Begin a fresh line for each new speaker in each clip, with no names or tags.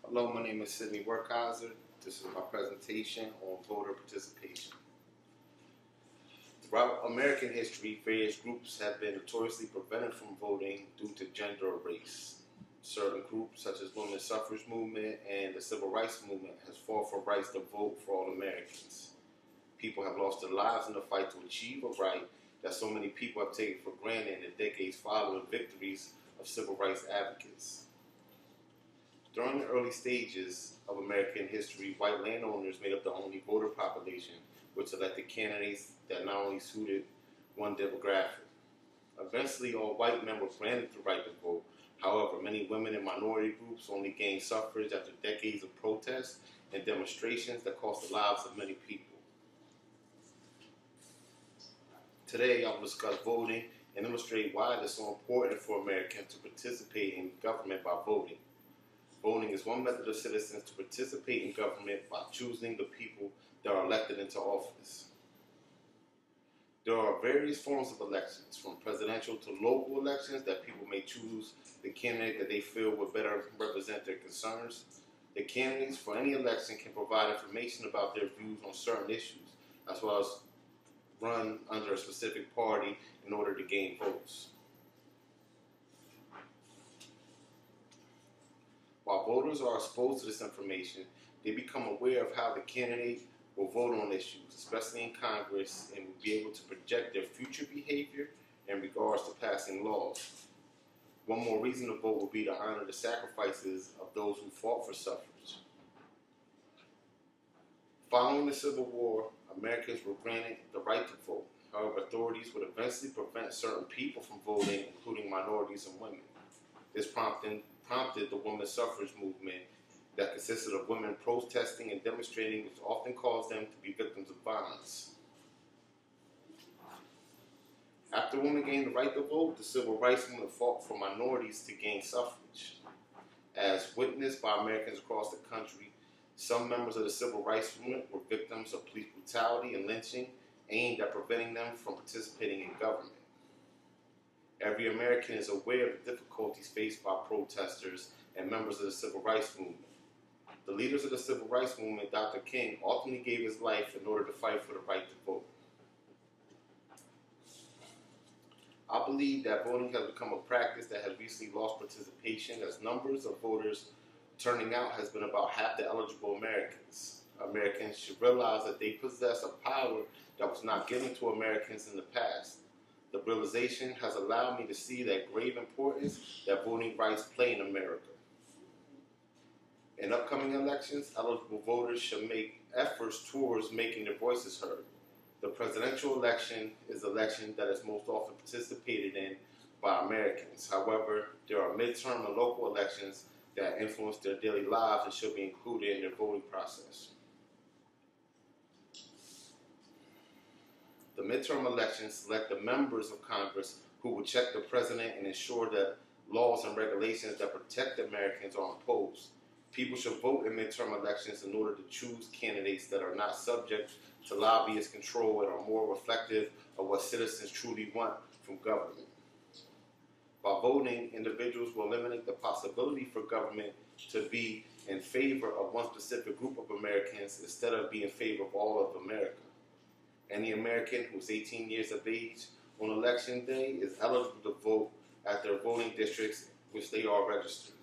Hello, my name is Sidney Werkheiser. This is my presentation on voter participation. Throughout American history, various groups have been notoriously prevented from voting due to gender or race. Certain groups, such as women's suffrage movement and the civil rights movement, has fought for rights to vote for all Americans. People have lost their lives in the fight to achieve a right that so many people have taken for granted in the decades following victories of civil rights advocates. During the early stages of American history, white landowners made up the only voter population, which elected candidates that not only suited one demographic. Eventually, all white men were granted the right to vote. However, many women and minority groups only gained suffrage after decades of protests and demonstrations that cost the lives of many people. Today, I will discuss voting and illustrate why it is so important for Americans to participate in government by voting. Voting is one method of citizens to participate in government by choosing the people that are elected into office. There are various forms of elections, from presidential to local elections, that people may choose the candidate that they feel would better represent their concerns. The candidates for any election can provide information about their views on certain issues, as well as run under a specific party in order to gain votes. While voters are exposed to this information, they become aware of how the candidate will vote on issues, especially in Congress, and will be able to project their future behavior in regards to passing laws. One more reason to vote would be to honor the sacrifices of those who fought for suffrage. Following the Civil War, Americans were granted the right to vote. However, authorities would eventually prevent certain people from voting, including minorities and women. This prompted the women's suffrage movement that consisted of women protesting and demonstrating, which often caused them to be victims of violence. After women gained the right to vote, the civil rights movement fought for minorities to gain suffrage. As witnessed by Americans across the country, some members of the civil rights movement were victims of police brutality and lynching aimed at preventing them from participating in government. Every American is aware of the difficulties faced by protesters and members of the civil rights movement. The leaders of the civil rights movement, Dr. King, ultimately gave his life in order to fight for the right to vote. I believe that voting has become a practice that has recently lost participation, as numbers of voters turning out has been about half the eligible Americans. Americans should realize that they possess a power that was not given to Americans in the past. The realization has allowed me to see that grave importance that voting rights play in America. In upcoming elections, eligible voters should make efforts towards making their voices heard. The presidential election is the election that is most often participated in by Americans. However, there are midterm and local elections that influence their daily lives and should be included in their voting process. The midterm elections select the members of Congress who will check the president and ensure that laws and regulations that protect Americans are imposed. People should vote in midterm elections in order to choose candidates that are not subject to lobbyist control and are more reflective of what citizens truly want from government. By voting, individuals will eliminate the possibility for government to be in favor of one specific group of Americans instead of being in favor of all of America. Any American who is 18 years of age on election day is eligible to vote at their voting districts, which they are registered.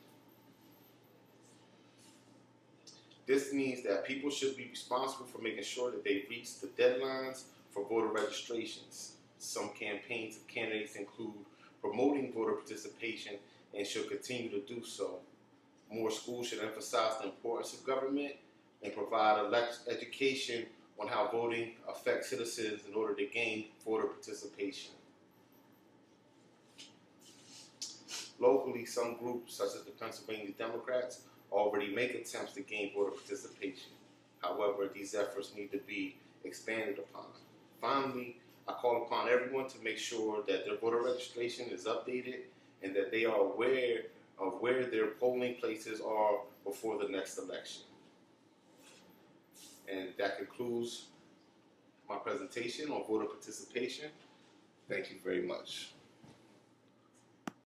This means that people should be responsible for making sure that they reach the deadlines for voter registrations. Some campaigns of candidates include promoting voter participation and should continue to do so. More schools should emphasize the importance of government and provide education on how voting affects citizens in order to gain voter participation. Locally, some groups, such as the Pennsylvania Democrats, already make attempts to gain voter participation. However, these efforts need to be expanded upon. Finally, I call upon everyone to make sure that their voter registration is updated and that they are aware of where their polling places are before the next election. And that concludes my presentation on voter participation. Thank you very much.